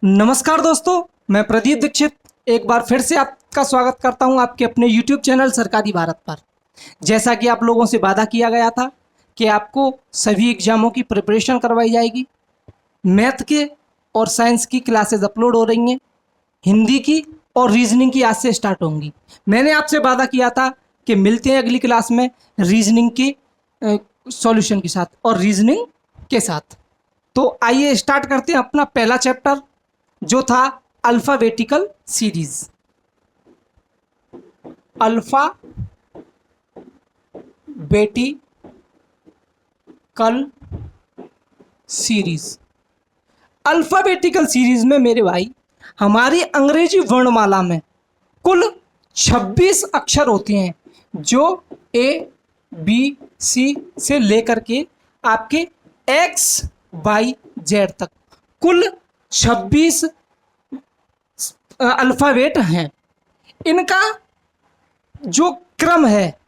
नमस्कार दोस्तों, मैं प्रदीप दीक्षित एक बार फिर से आपका स्वागत करता हूं आपके अपने YouTube चैनल सरकारी भारत पर। जैसा कि आप लोगों से वादा किया गया था कि आपको सभी एग्जामों की प्रिपरेशन करवाई जाएगी। मैथ के और साइंस की क्लासेस अपलोड हो रही हैं, हिंदी की और रीजनिंग की आज से स्टार्ट होंगी। मैंने आपसे वादा किया था कि मिलते हैं अगली क्लास में रीजनिंग की सॉल्यूशन के साथ और रीजनिंग के साथ। तो आइए स्टार्ट करते हैं अपना पहला चैप्टर जो था alphabetical series. Alphabetical series. Alphabetical series में मेरे भाई हमारी अंग्रेजी वर्णमाला में कुल 26 अक्षर होते हैं जो ए बी सी से लेकर के आपके एक्स वाई जेड तक कुल 26 अल्फ़ाबेट हैं। इनका जो क्रम है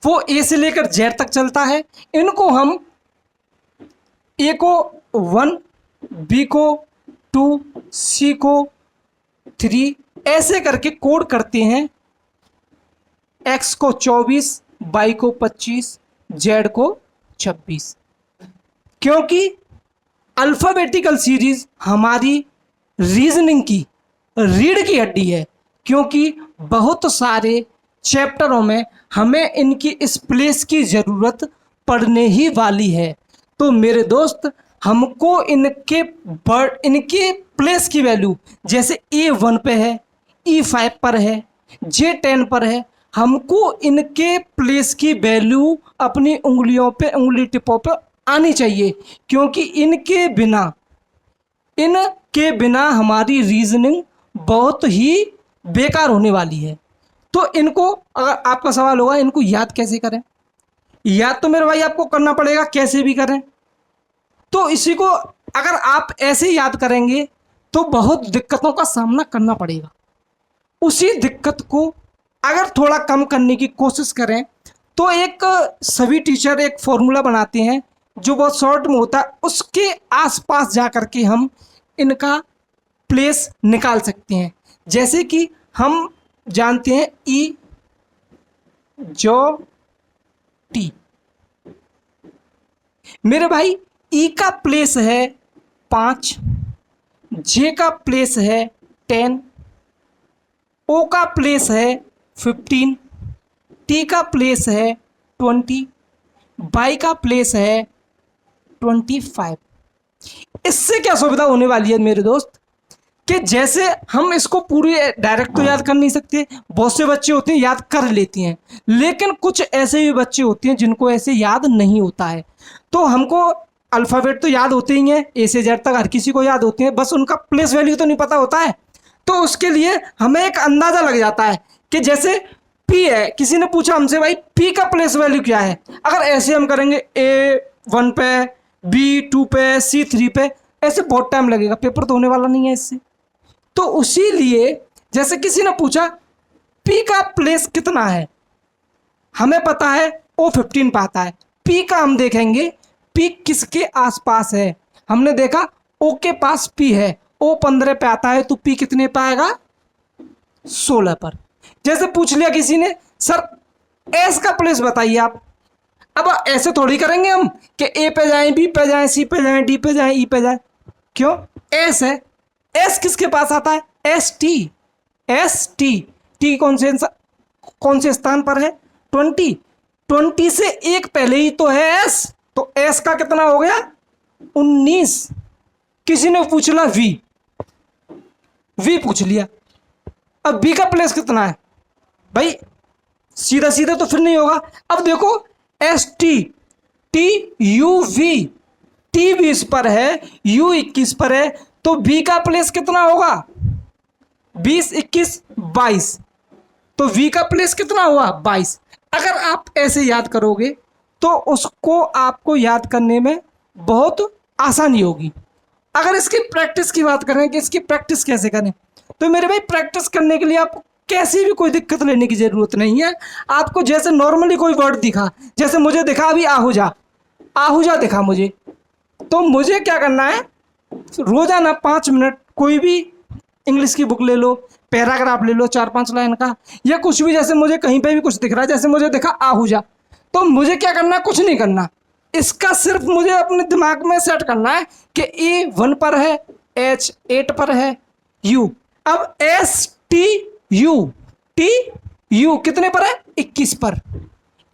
वो ए से लेकर जेड तक चलता है। इनको हम ए को 1, बी को 2, सी को 3 ऐसे करके कोड करते हैं। एक्स को 24, वाई को 25, जेड को 26। क्योंकि अल्फ़ाबेटिकल सीरीज हमारी रीजनिंग की रीढ़ की हड्डी है, क्योंकि बहुत सारे चैप्टरों में हमें इनकी इस प्लेस की ज़रूरत पड़ने ही वाली है। तो मेरे दोस्त, हमको इनके प्लेस की वैल्यू जैसे A1 पे है, E5 पर है, J10 पर है, हमको इनके प्लेस की वैल्यू अपनी उंगलियों पे, उंगली टिपों पे आनी चाहिए, क्योंकि इनके बिना हमारी रीजनिंग बहुत ही बेकार होने वाली है। तो इनको, अगर आपका सवाल होगा इनको याद कैसे करें, याद तो मेरे भाई आपको करना पड़ेगा, कैसे भी करें। तो इसी को अगर आप ऐसे याद करेंगे तो बहुत दिक्कतों का सामना करना पड़ेगा। उसी दिक्कत को अगर थोड़ा कम करने की कोशिश करें तो सभी टीचर एक फॉर्मूला बनाते हैं जो बहुत शॉर्ट में होता है, उसके आसपास जा कर के हम इनका प्लेस निकाल सकते हैं। जैसे कि हम जानते हैं ई जो टी, मेरे भाई ई का प्लेस है 5, जे का प्लेस है 10, ओ का प्लेस है 15, टी का प्लेस है 20, वाई का प्लेस है 25। इससे क्या सुविधा होने वाली है मेरे दोस्त कि जैसे हम इसको पूरी डायरेक्ट तो याद कर नहीं सकते, बहुत से बच्चे होते हैं याद कर लेते हैं, लेकिन कुछ ऐसे भी बच्चे होते हैं जिनको ऐसे याद नहीं होता है। तो हमको अल्फ़ाबेट तो याद होते ही हैं, ए से जेड तक हर किसी को याद होते हैं, बस उनका प्लेस वैल्यू तो नहीं पता होता है। तो उसके लिए हमें एक अंदाज़ा लग जाता है कि जैसे पी है, किसी ने पूछा हमसे भाई पी का प्लेस वैल्यू क्या है, अगर ऐसे हम करेंगे A1 पे, B2 पे, C3 पे, ऐसे बहुत टाइम लगेगा, पेपर तो होने वाला नहीं है इससे। तो उसी लिए जैसे किसी ने पूछा P का प्लेस कितना है, हमें पता है O15 पे आता है, P का हम देखेंगे P किसके आसपास है। हमने देखा O के पास P है, O15 पे आता है, तो P कितने पे आएगा, 16 पर। जैसे पूछ लिया किसी ने सर S का प्लेस बताइए आप, अब ऐसे थोड़ी करेंगे हम कि A पे जाएं, B पे जाएं, C पे जाएं, D पे जाएं, E पे जाएं, क्यों, S है, S किसके पास आता है, एस टी कौन से स्थान पर है, 20 से एक पहले ही तो है S, तो S का कितना हो गया, 19। किसी ने पूछ लिया V पूछ लिया, अब B का प्लेस कितना है भाई, सीधा सीधा तो फिर नहीं होगा। अब देखो ST टी 20 पर है, U 21 पर है, तो B का प्लेस कितना होगा, 20, 21, 22, तो V का प्लेस कितना हुआ, 22। अगर आप ऐसे याद करोगे तो उसको आपको याद करने में बहुत आसानी होगी। अगर इसकी प्रैक्टिस की बात करें कि इसकी प्रैक्टिस कैसे करें, तो मेरे भाई प्रैक्टिस करने के लिए आपको कैसी भी कोई दिक्कत लेने की ज़रूरत नहीं है। आपको जैसे नॉर्मली कोई वर्ड दिखा, जैसे मुझे दिखा अभी आहूजा दिखा मुझे, तो मुझे क्या करना है, रोज़ाना 5 मिनट कोई भी इंग्लिश की बुक ले लो, पैराग्राफ ले लो 4-5 लाइन का, या कुछ भी, जैसे मुझे कहीं पे भी कुछ दिख रहा है, जैसे मुझे दिखा आहूजा, तो मुझे क्या करना है, कुछ नहीं करना, इसका सिर्फ मुझे अपने दिमाग में सेट करना है कि ए 1 पर है, एच 8 पर है, यू, अब एस टी यू कितने पर है, 21 पर,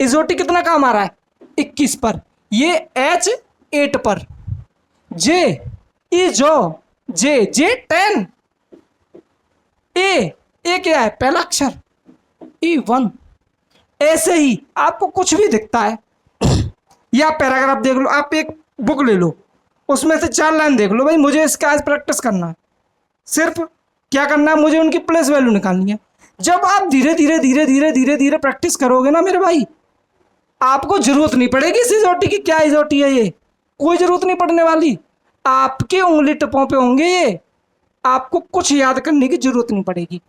इजोटी कितना काम आ रहा है, 21 पर, ये एच 8 पर, जे इजो जे 10, ए क्या है, पहला अक्षर, ई 1। ऐसे ही आपको कुछ भी दिखता है, या पैराग्राफ देख लो, आप एक बुक ले लो, उसमें से 4 लाइन देख लो, भाई मुझे इसका आज प्रैक्टिस करना है, सिर्फ क्या करना है, मुझे उनकी प्लेस वैल्यू निकालनी है। जब आप धीरे धीरे प्रैक्टिस करोगे ना मेरे भाई, आपको जरूरत नहीं पड़ेगी इस इजोटी की, क्या इजोटी है ये, कोई जरूरत नहीं पड़ने वाली, आपके उंगली टपों पे होंगे ये, आपको कुछ याद करने की जरूरत नहीं पड़ेगी।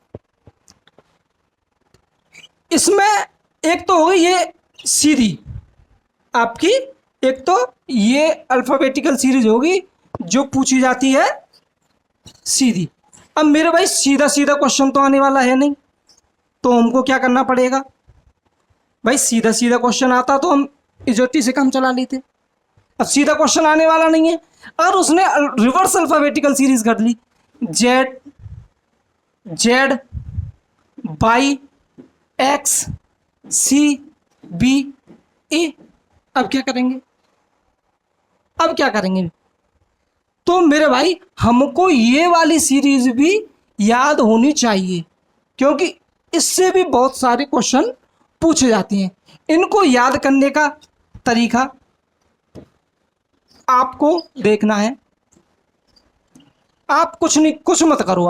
इसमें एक तो हो गई ये सीधी आपकी, एक तो ये अल्फाबेटिकल सीरीज होगी जो पूछी जाती है सीधी। अब मेरे भाई सीधा सीधा क्वेश्चन तो आने वाला है नहीं, तो हमको क्या करना पड़ेगा भाई, सीधा सीधा क्वेश्चन आता तो हम इजोटी से काम चला लेते। अब सीधा क्वेश्चन आने वाला नहीं है, और उसने रिवर्स अल्फाबेटिकल सीरीज कर ली, Z by X C B A. अब क्या करेंगे, तो मेरे भाई हमको ये वाली सीरीज भी याद होनी चाहिए, क्योंकि इससे भी बहुत सारे क्वेश्चन पूछे जाते हैं। इनको याद करने का तरीका आपको देखना है, आप कुछ मत करो,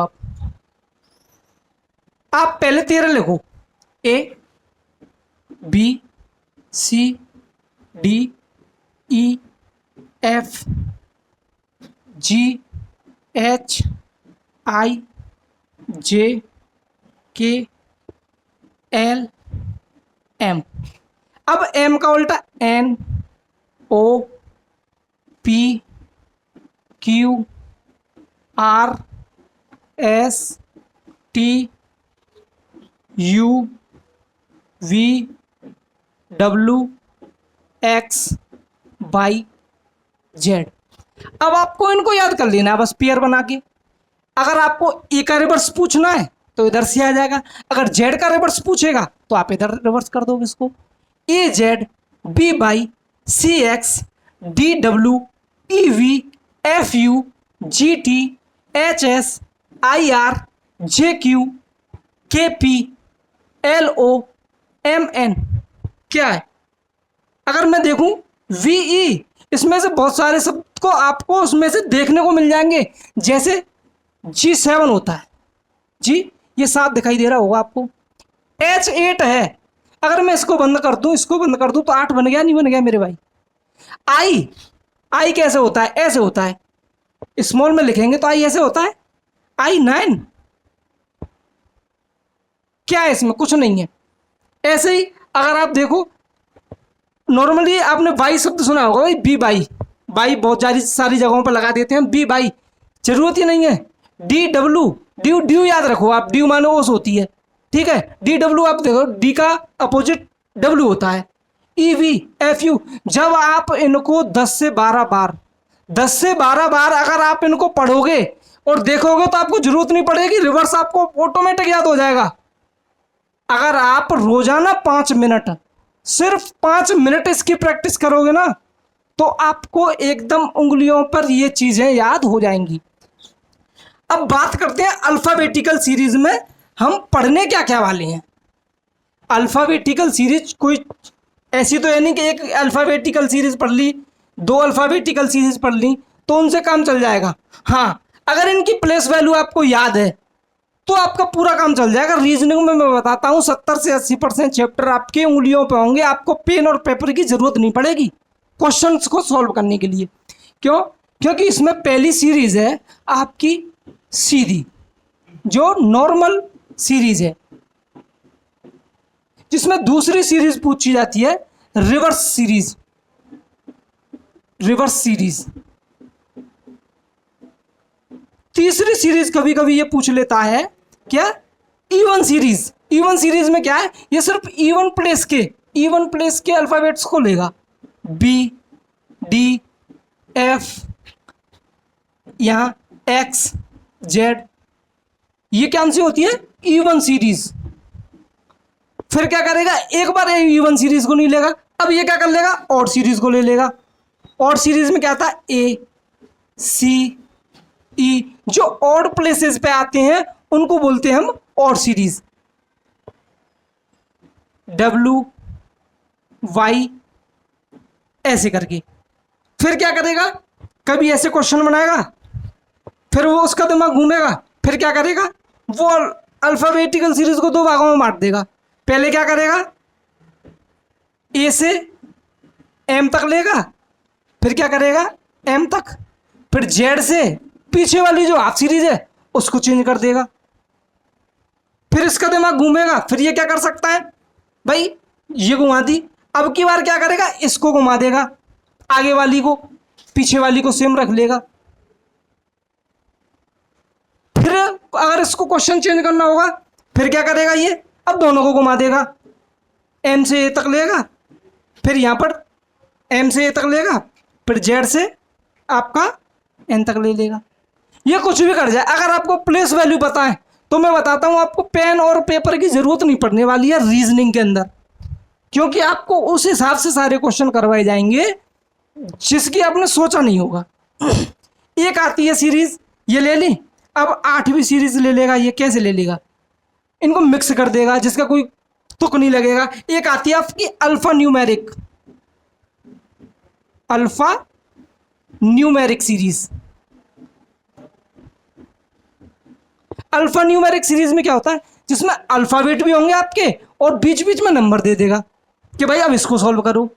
आप पहले 13 लिखो, A B C D E F G H I J K L M. अब एम का उल्टा N O P Q R S T U V W X Y Z. अब आपको इनको याद कर लेना है बस पेयर बना के। अगर आपको ए का रिवर्स पूछना है तो इधर से आ जाएगा, अगर जेड का रिवर्स पूछेगा तो आप इधर रिवर्स कर दोगे इसको, A Z B Y C X D W E V F U G T H S I R J Q K P L O M N. क्या है, अगर मैं देखूं वी ई, इसमें से बहुत सारे शब्द को आपको उसमें से देखने को मिल जाएंगे, जैसे G7 होता है, जी ये 7 दिखाई दे रहा होगा आपको, H8 है, अगर मैं इसको बंद कर दूं तो 8 बन गया, नहीं बन गया मेरे भाई। आई कैसे होता है, ऐसे होता है, स्मॉल में लिखेंगे तो आई ऐसे होता है, I9। क्या है इसमें, कुछ नहीं है। ऐसे ही अगर आप देखो, नॉर्मली आपने बाई शब्द सुना होगा भाई, बी बाई बहुत सारी जगहों पर लगा देते हैं, बी बाई जरूरत ही नहीं है। डी डब्ल्यू ड्यू याद रखो आप, ड्यू मानो ओस होती है, ठीक है, डी डब्ल्यू आप देखो, डी का अपोजिट डब्ल्यू होता है। ई वी एफ यू, जब आप इनको 10 से 12 बार अगर आप इनको पढ़ोगे और देखोगे तो आपको जरूरत नहीं पड़ेगी, रिवर्स आपको ऑटोमेटिक याद हो जाएगा। अगर आप रोजाना 5 मिनट, सिर्फ 5 मिनट इसकी प्रैक्टिस करोगे ना, तो आपको एकदम उंगलियों पर ये चीजें याद हो जाएंगी। अब बात करते हैं अल्फाबेटिकल सीरीज में हम पढ़ने क्या क्या वाले हैं। अल्फाबेटिकल सीरीज कोई ऐसी तो है नहीं कि एक अल्फाबेटिकल सीरीज पढ़ ली, 2 अल्फाबेटिकल सीरीज पढ़ ली तो उनसे काम चल जाएगा। हाँ, अगर इनकी प्लेस वैल्यू आपको याद है तो आपका पूरा काम चल जाएगा। रीजनिंग में मैं बताता हूँ 70 से 80% चैप्टर आपके उंगलियों पे होंगे, आपको पेन और पेपर की जरूरत नहीं पड़ेगी क्वेश्चंस को सॉल्व करने के लिए। क्यों? क्योंकि इसमें पहली सीरीज है आपकी सीधी, जो नॉर्मल सीरीज है, जिसमें दूसरी सीरीज पूछी जाती है रिवर्स सीरीज। तीसरी सीरीज कभी कभी ये पूछ लेता है क्या, इवन सीरीज। इवन सीरीज में क्या है, ये सिर्फ इवन प्लेस के अल्फाबेट्स को लेगा, बी डी एफ, यहाँ एक्स जेड, ये कौन सी होती है, इवन सीरीज। फिर क्या करेगा, एक बार इवन सीरीज को नहीं लेगा, अब ये क्या कर लेगा, ऑड सीरीज को ले लेगा। ऑड सीरीज में क्या था, ए सी ई, जो ऑड प्लेसेस पे आते हैं उनको बोलते हैं हम ऑड सीरीज, डब्ल्यू वाई, ऐसे करके। फिर क्या करेगा, कभी ऐसे क्वेश्चन बनाएगा, फिर वो उसका दिमाग घूमेगा, फिर क्या करेगा, वो अल्फाबेटिकल सीरीज को दो भागों में बांट देगा। पहले क्या करेगा, ए से एम तक लेगा, फिर क्या करेगा, एम तक, फिर जेड से पीछे वाली जो हाफ सीरीज है उसको चेंज कर देगा। फिर इसका दिमाग घूमेगा, फिर ये क्या कर सकता है भाई, ये घुमा दी, अब की बार क्या करेगा, इसको घुमा देगा, आगे वाली को पीछे वाली को सेम रख लेगा। फिर अगर इसको क्वेश्चन चेंज करना होगा, फिर क्या करेगा, ये अब दोनों को घुमा देगा, एम से ए तक लेगा, फिर यहाँ पर एम से ए तक लेगा, फिर जेड से आपका एन तक ले लेगा। ये कुछ भी कर जाए, अगर आपको प्लेस वैल्यू पता है तो मैं बताता हूँ आपको पेन और पेपर की ज़रूरत नहीं पड़ने वाली है रीजनिंग के अंदर, क्योंकि आपको उस हिसाब से सारे क्वेश्चन करवाए जाएंगे जिसकी आपने सोचा नहीं होगा। एक आती है सीरीज, ये ले ली, अब 8वीं सीरीज ले लेगा, ये कैसे ले लेगा, इनको मिक्स कर देगा जिसका कोई तुक नहीं लगेगा। एक आती है आपकी alpha numeric series. Alpha numeric series में क्या होता है, जिसमें अल्फाबेट भी होंगे आपके और बीच बीच में नंबर दे देगा कि भाई अब इसको सॉल्व करो,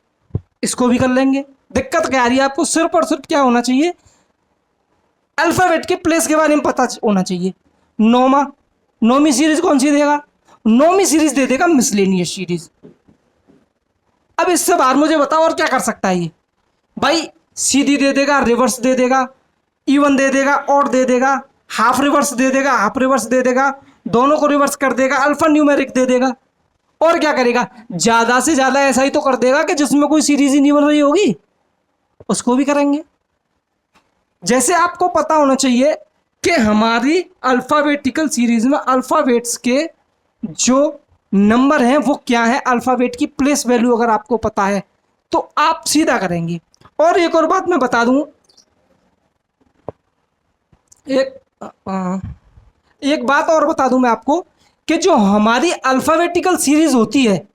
इसको भी कर लेंगे। दिक्कत क्या आ रही है आपको, सिर्फ और सिर्फ क्या होना चाहिए, अल्फाबेट के प्लेस के बारे में पता होना चाहिए। नौवीं सीरीज कौन सी देगा, नौवीं सीरीज दे देगा मिसलेनियस सीरीज। अब इससे बाहर मुझे बताओ और क्या कर सकता है ये, भाई सीधी दे देगा, रिवर्स दे देगा, इवन दे देगा, ऑड दे देगा, हाफ रिवर्स दे देगा, हाफ रिवर्स दे देगा, दोनों को रिवर्स कर देगा, अल्फा न्यूमेरिक दे देगा, और क्या करेगा, ज्यादा से ज्यादा ऐसा ही तो कर देगा कि जिसमें कोई सीरीज ही नहीं बन रही होगी उसको भी करेंगे। जैसे आपको पता होना चाहिए कि हमारी अल्फाबेटिकल सीरीज में अल्फाबेट्स के जो नंबर हैं वो क्या है, अल्फाबेट की प्लेस वैल्यू अगर आपको पता है तो आप सीधा करेंगे। और एक और बात मैं बता दूं, एक बात और बता दूं मैं आपको कि जो हमारी अल्फाबेटिकल सीरीज होती है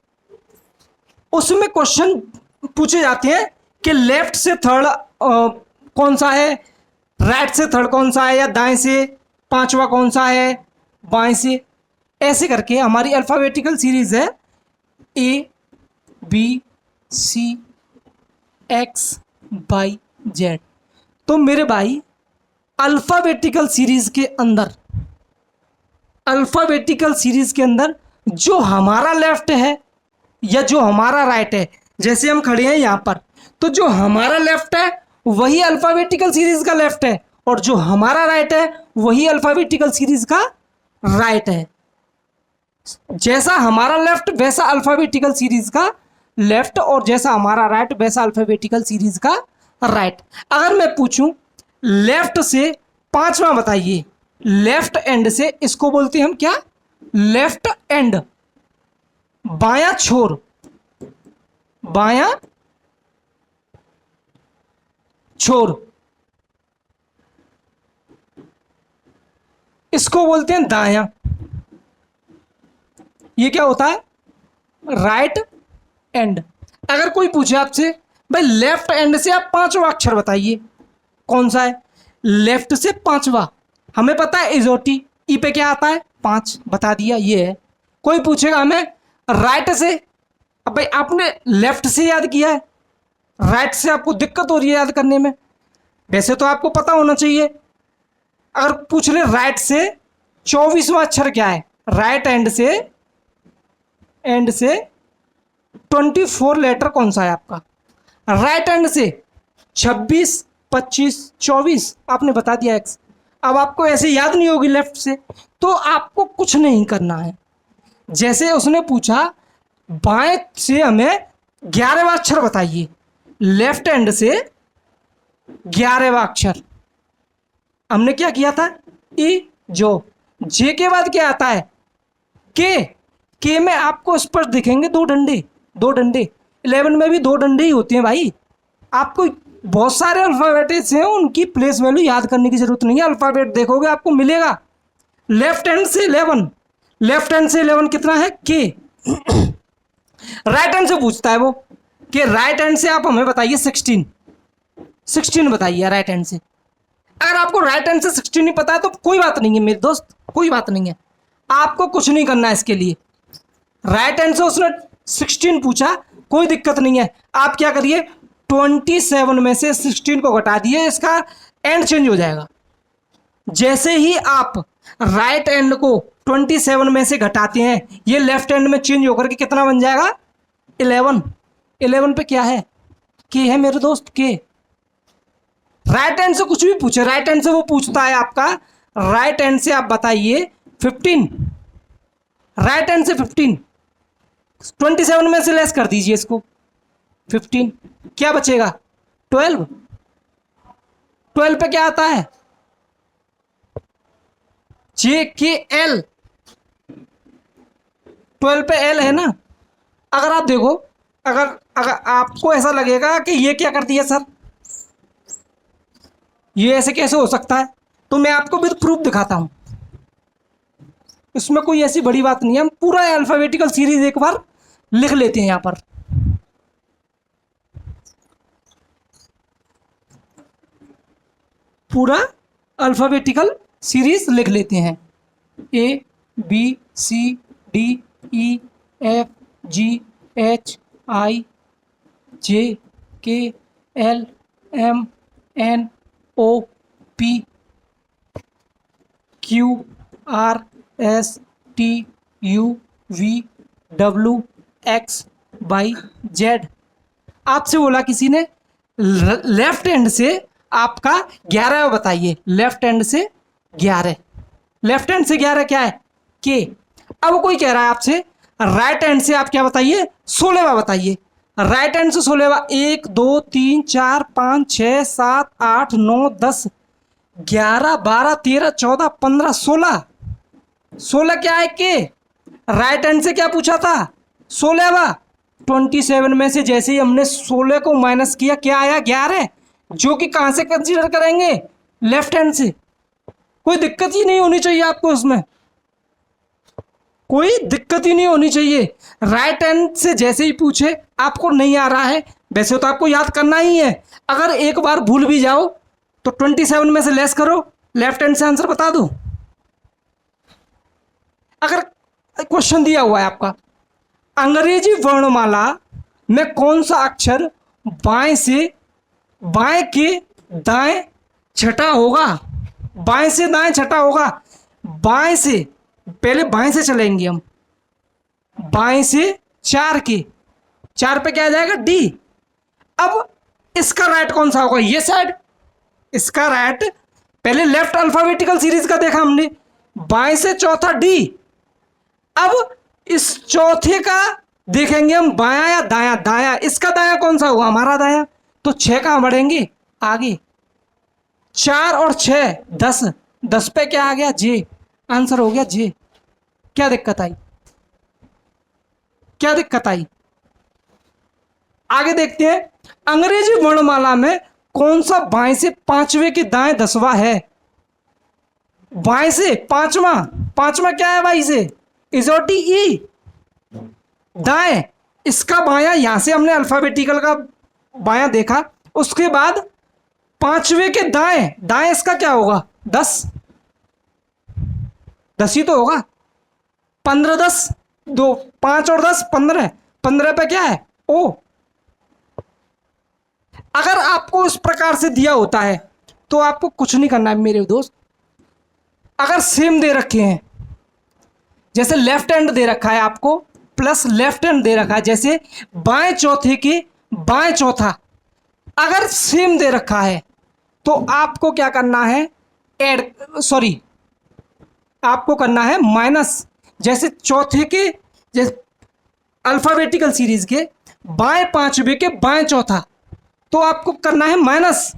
उसमें क्वेश्चन पूछे जाते हैं कि लेफ्ट से थर्ड कौन सा है, राइट से थर्ड कौन सा है, या दाएं से पांचवा कौन सा है, बाएं से, ऐसे करके हमारी अल्फाबेटिकल सीरीज है A B C X Y Z. तो मेरे भाई अल्फाबेटिकल सीरीज के अंदर जो हमारा लेफ्ट है या जो हमारा राइट है, जैसे हम खड़े हैं यहाँ पर, तो जो हमारा लेफ्ट है वही अल्फाबेटिकल सीरीज का लेफ्ट है, और जो हमारा राइट है वही अल्फाबेटिकल सीरीज का राइट है। जैसा हमारा लेफ्ट वैसा अल्फाबेटिकल सीरीज का लेफ्ट, और जैसा हमारा राइट वैसा अल्फाबेटिकल सीरीज का राइट। अगर मैं पूछूं लेफ्ट से पांचवा बताइए, लेफ्ट एंड से, इसको बोलते हैं हम क्या, लेफ्ट एंड, बायां छोर, बायां छोर, इसको बोलते हैं दायां। ये क्या होता है, राइट एंड। अगर कोई पूछे आपसे भाई लेफ्ट एंड से आप पांचवा अक्षर बताइए, कौन सा है, लेफ्ट से पांचवा, हमें पता है इजोटी, ई पे क्या आता है, 5, बता दिया, ये है। कोई पूछेगा हमें राइट से, अब भाई आपने लेफ्ट से याद किया है, राइट से आपको दिक्कत हो रही है याद करने में, वैसे तो आपको पता होना चाहिए। अगर पूछ ले राइट से 24वां अक्षर क्या है, राइट एंड से 24 लेटर कौन सा है आपका, राइट एंड से 26, 25, 24, आपने बता दिया एक्स। अब आपको ऐसे याद नहीं होगी लेफ्ट से, तो आपको कुछ नहीं करना है। जैसे उसने पूछा बाएं से हमें 11वां अक्षर बताइए, लेफ्ट हैंड से 11वां अक्षर हमने क्या किया था, ई जो। जे के बाद क्या आता है, के में आपको स्पष्ट दिखेंगे दो डंडे, दो डंडे। 11 में भी दो डंडे ही होते हैं भाई। आपको बहुत सारे अल्फ़ाबेट्स हैं, उनकी प्लेस वैल्यू याद करने की जरूरत नहीं है, अल्फ़ाबेट देखोगे आपको मिलेगा। लेफ्ट हैंड से 11, लेफ्ट हैंड से 11 कितना है, के। राइट हैंड से पूछता है वो कि राइट हैंड से आप हमें बताइए 16, 16 बताइए राइट हैंड से। अगर आपको राइट हैंड से 16 नहीं पता है तो कोई बात नहीं है मेरे दोस्त, कोई बात नहीं है, आपको कुछ नहीं करना है इसके लिए। राइट हैंड से उसने 16 पूछा, कोई दिक्कत नहीं है। आप क्या करिए, 27 में से 16 को घटा दिए, इसका एंड चेंज हो जाएगा। जैसे ही आप राइट एंड को 27 में से घटाते हैं, ये लेफ्ट हैंड में चेंज होकर के कितना बन जाएगा, 11। 11 पे क्या है, के है मेरे दोस्त, के। राइट हैंड से कुछ भी पूछे, राइट हैंड से वो पूछता है आपका, राइट हैंड से आप बताइए 15, राइट हैंड से 15, 27 में से लेस कर दीजिए इसको, 15, क्या बचेगा, 12। 12 पे क्या आता है, जे के एल, 12 पे एल है ना। अगर आप देखो, अगर अगर आपको ऐसा लगेगा कि ये क्या कर दिया सर, ये ऐसे कैसे हो सकता है, तो मैं आपको विद प्रूफ दिखाता हूं। इसमें कोई ऐसी बड़ी बात नहीं है, हम पूरा अल्फाबेटिकल सीरीज एक बार लिख लेते हैं यहां पर। पूरा अल्फाबेटिकल सीरीज लिख लेते हैं, A B C D E F G H I J K L M N O P Q R S T U V W X Y Z. आपसे बोला किसी ने लेफ्ट हैंड से आपका 11 बताइए, लेफ्ट हैंड से 11, लेफ्ट हैंड से 11 क्या है, के। अब कोई कह रहा है आपसे राइट हैंड से आप क्या बताइए, 16वां बताइए। राइट हैंड से 16वां, 1 2 3 4 5 6 7 8 9 10 11 12 13 14 15 16, 16 क्या है, के। राइट हैंड से क्या पूछा था, 16वां। 27 में से जैसे ही हमने 16 को माइनस किया, क्या आया, 11, जो कि कहां से कंसीडर करेंगे, लेफ्ट हैंड से। कोई दिक्कत ही नहीं होनी चाहिए आपको उसमें, कोई दिक्कत ही नहीं होनी चाहिए। राइट हैंड से जैसे ही पूछे, आपको नहीं आ रहा है, वैसे तो आपको याद करना ही है। अगर एक बार भूल भी जाओ तो 27 में से लेस करो, लेफ्ट हैंड से आंसर बता दो। अगर क्वेश्चन दिया हुआ है आपका, अंग्रेजी वर्णमाला में कौन सा अक्षर बाएं से बाएं के दाएं छठा होगा, बाएं से दाएं छठा होगा। बाएं से, पहले बाएं से चलेंगे हम, बाएं से 4 के, 4 पे क्या आ जाएगा, डी। अब इसका राइट कौन सा होगा, ये साइड, इसका राइट। पहले लेफ्ट अल्फाबेटिकल सीरीज का देखा हमने, बाएं से चौथा डी। अब इस चौथे का देखेंगे हम, बायां या दायां, दायां, इसका दायां कौन सा होगा, हमारा दायां। तो 6 कहां बढ़ेंगे, आगे, 4 और 6 10, 10 पे क्या आ गया, जे। आंसर हो गया जे। क्या दिक्कत आई, क्या दिक्कत आई। आगे देखते हैं, अंग्रेजी वर्णमाला में कौन सा बाएं से पांचवें के दाएं 10वां है। बाएं से पांचवा, पांचवा क्या है बाई से, इजोटी ई, दाएं, इसका बायां, यहां से हमने अल्फाबेटिकल का बायां देखा। उसके बाद पांचवें के दाएं, दाएं इसका क्या होगा, 10, 10 ही तो होगा। 15 10 2, 5 और 10 15, 15 पे क्या है, ओ। अगर आपको इस प्रकार से दिया होता है तो आपको कुछ नहीं करना है मेरे दोस्त। अगर सेम दे रखे हैं, जैसे लेफ्ट हैंड दे रखा है आपको, प्लस लेफ्ट हैंड दे रखा है, जैसे बाएं चौथे के बाएं चौथा, अगर सेम दे रखा है तो आपको क्या करना है, आपको करना है माइनस। जैसे चौथे के, जैसे अल्फाबेटिकल सीरीज के बाएं पांचवे के बाएं चौथा, तो आपको करना है माइनस।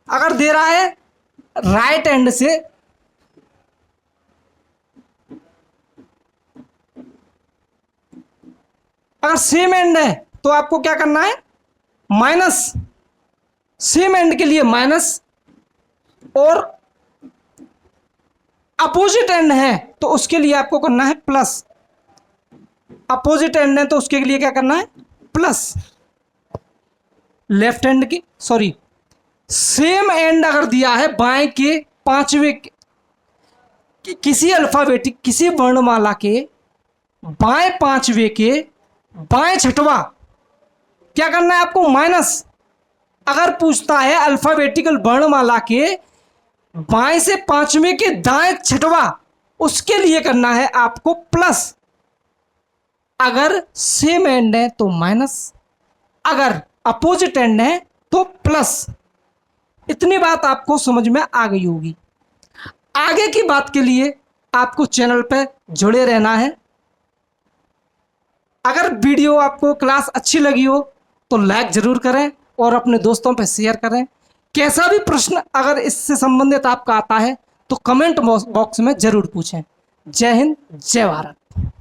अगर दे रहा है राइट एंड से, अगर सेम एंड है तो आपको क्या करना है, माइनस। सेम एंड के लिए माइनस, और अपोजिट एंड है तो उसके लिए आपको करना है प्लस। अपोजिट एंड है तो उसके लिए क्या करना है, प्लस। लेफ्ट हैंड की, सॉरी, सेम एंड अगर दिया है बाएं के पांचवे किसी अल्फाबेटिक, किसी वर्णमाला के बाएं पांचवे के बाएं छठवा, क्या करना है आपको, माइनस। अगर पूछता है अल्फाबेटिकल वर्णमाला के बाएं से पांचवें के दाएं छठवा, उसके लिए करना है आपको प्लस। अगर सेम एंड है तो माइनस, अगर अपोजिट एंड है तो प्लस। इतनी बात आपको समझ में आ गई होगी। आगे की बात के लिए आपको चैनल पर जुड़े रहना है। अगर वीडियो आपको क्लास अच्छी लगी हो तो लाइक जरूर करें और अपने दोस्तों पर शेयर करें। कैसा भी प्रश्न अगर इससे संबंधित आपका आता है तो कमेंट बॉक्स में जरूर पूछें। जय हिंद, जय भारत।